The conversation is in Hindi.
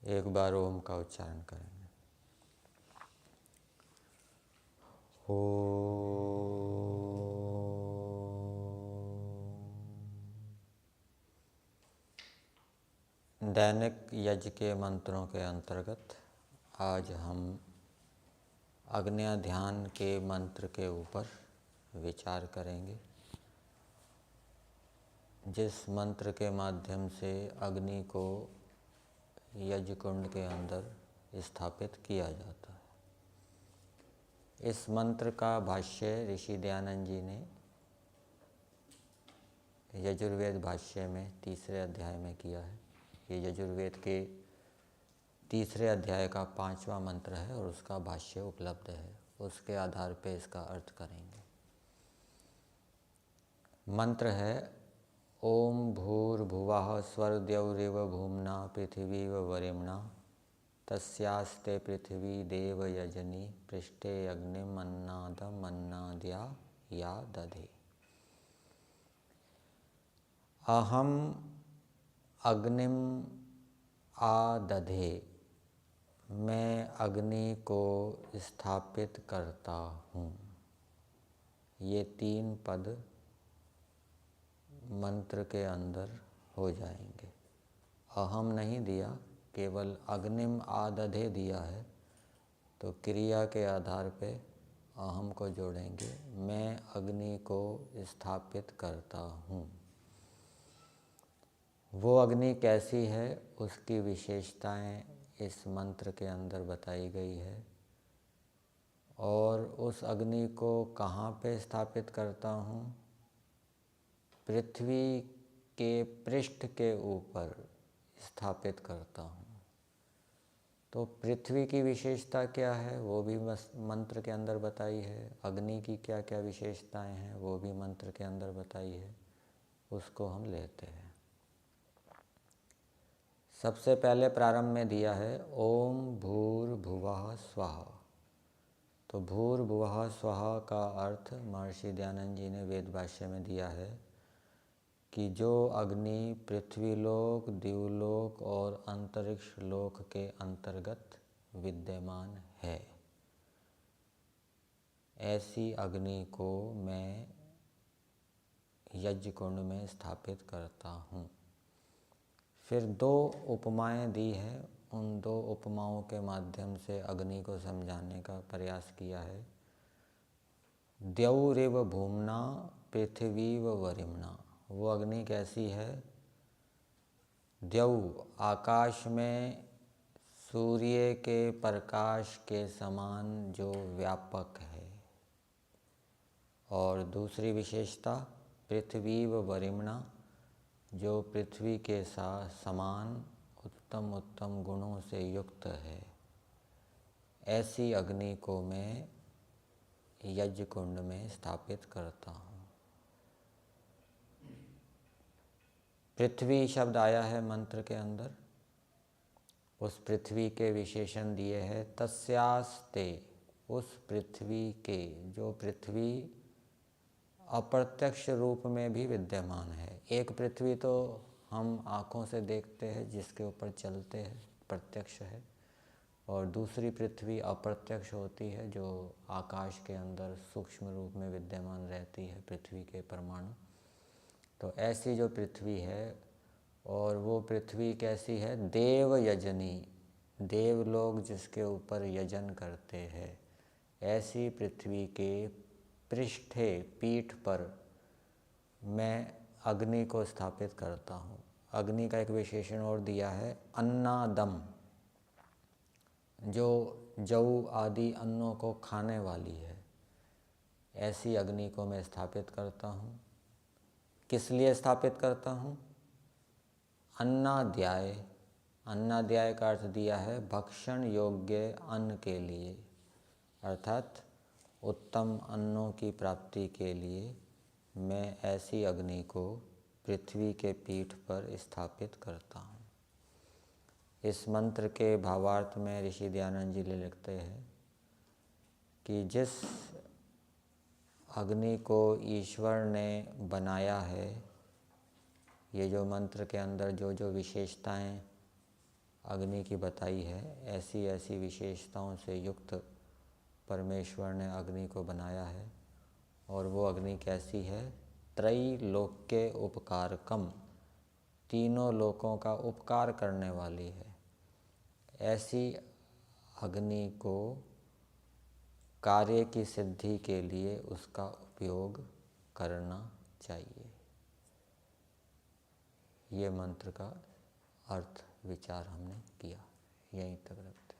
एक बार ओम का उच्चारण करेंगे। ओ दैनिक यज्ञ के मंत्रों के अंतर्गत आज हम अग्नि ध्यान के मंत्र के ऊपर विचार करेंगे, जिस मंत्र के माध्यम से अग्नि को यज्ञ कुंड के अंदर स्थापित किया जाता है। इस मंत्र का भाष्य ऋषि दयानंद जी ने यजुर्वेद भाष्य में तीसरे अध्याय में किया है। ये यजुर्वेद के तीसरे अध्याय का 5वां मंत्र है और उसका भाष्य उपलब्ध है। उसके आधार पर इसका अर्थ करेंगे। मंत्र है ओम भूर्भुवः स्वर्द्यौरिव भूम्ना पृथिवीव वरिम्णा तस्यास्ते पृथ्वी देव यजनी पृष्ठे अग्निमन्नादमन्नाद्या या दधे। अहम अग्निम आदधे, मैं अग्नि को स्थापित करता हूँ। ये 3 पद मंत्र के अंदर हो जाएंगे। अहम नहीं दिया, केवल अग्निम आदधे दिया है, तो क्रिया के आधार पे अहम को जोड़ेंगे। मैं अग्नि को स्थापित करता हूँ। वो अग्नि कैसी है, उसकी विशेषताएं इस मंत्र के अंदर बताई गई है। और उस अग्नि को कहाँ पे स्थापित करता हूँ? पृथ्वी के पृष्ठ के ऊपर स्थापित करता हूँ। तो पृथ्वी की विशेषता क्या है वो भी मंत्र के अंदर बताई है। अग्नि की क्या क्या विशेषताएं हैं वो भी मंत्र के अंदर बताई है। उसको हम लेते हैं। सबसे पहले प्रारंभ में दिया है ओम भूर्भुवः स्वः। तो भूर्भुवः स्वः का अर्थ महर्षि दयानंद जी ने वेद भाष्य में दिया है कि जो अग्नि पृथ्वीलोक, दिवलोक और अंतरिक्ष लोक के अंतर्गत विद्यमान है, ऐसी अग्नि को मैं यज्ञ कुंड में स्थापित करता हूँ। फिर 2 उपमाएं दी है। उन 2 उपमाओं के माध्यम से अग्नि को समझाने का प्रयास किया है। द्यौरिव भूम्ना पृथ्वीव वरिम्णा। वो अग्नि कैसी है? द्यौ, आकाश में सूर्य के प्रकाश के समान जो व्यापक है। और दूसरी विशेषता पृथ्वीव वरिम्णा, जो पृथ्वी के साथ समान उत्तम उत्तम गुणों से युक्त है। ऐसी अग्नि को मैं यज्ञ कुंड में स्थापित करता हूँ। पृथ्वी शब्द आया है मंत्र के अंदर। उस पृथ्वी के विशेषण दिए हैं तस्यास्ते, उस पृथ्वी के, जो पृथ्वी अप्रत्यक्ष रूप में भी विद्यमान है। एक पृथ्वी तो हम आँखों से देखते हैं, जिसके ऊपर चलते हैं, प्रत्यक्ष है। और दूसरी पृथ्वी अप्रत्यक्ष होती है, जो आकाश के अंदर सूक्ष्म रूप में विद्यमान रहती है, पृथ्वी के परमाणु। तो ऐसी जो पृथ्वी है, और वो पृथ्वी कैसी है? देव यजनी, देव लोग जिसके ऊपर यजन करते हैं, ऐसी पृथ्वी के पृष्ठे, पीठ पर मैं अग्नि को स्थापित करता हूँ। अग्नि का एक विशेषण और दिया है अन्नादम, जो जौ आदि अन्नों को खाने वाली है। ऐसी अग्नि को मैं स्थापित करता हूँ। किस लिए स्थापित करता हूँ? अन्नाद्याय, अन्नाद्याय का अर्थ दिया है भक्षण योग्य अन्न के लिए, अर्थात उत्तम अन्नों की प्राप्ति के लिए मैं ऐसी अग्नि को पृथ्वी के पीठ पर स्थापित करता हूँ। इस मंत्र के भावार्थ में ऋषि दयानंद जी लिखते हैं कि जिस अग्नि को ईश्वर ने बनाया है, ये जो मंत्र के अंदर जो जो विशेषताएं अग्नि की बताई है। ऐसी ऐसी विशेषताओं से युक्त परमेश्वर ने अग्नि को बनाया है। और वो अग्नि कैसी है? त्रैलोक्य उपकारकम, तीनों लोकों का उपकार करने वाली है। ऐसी अग्नि को कार्य की सिद्धि के लिए उसका उपयोग करना चाहिए। ये मंत्र का अर्थ विचार हमने किया। यहीं तक रखते हैं।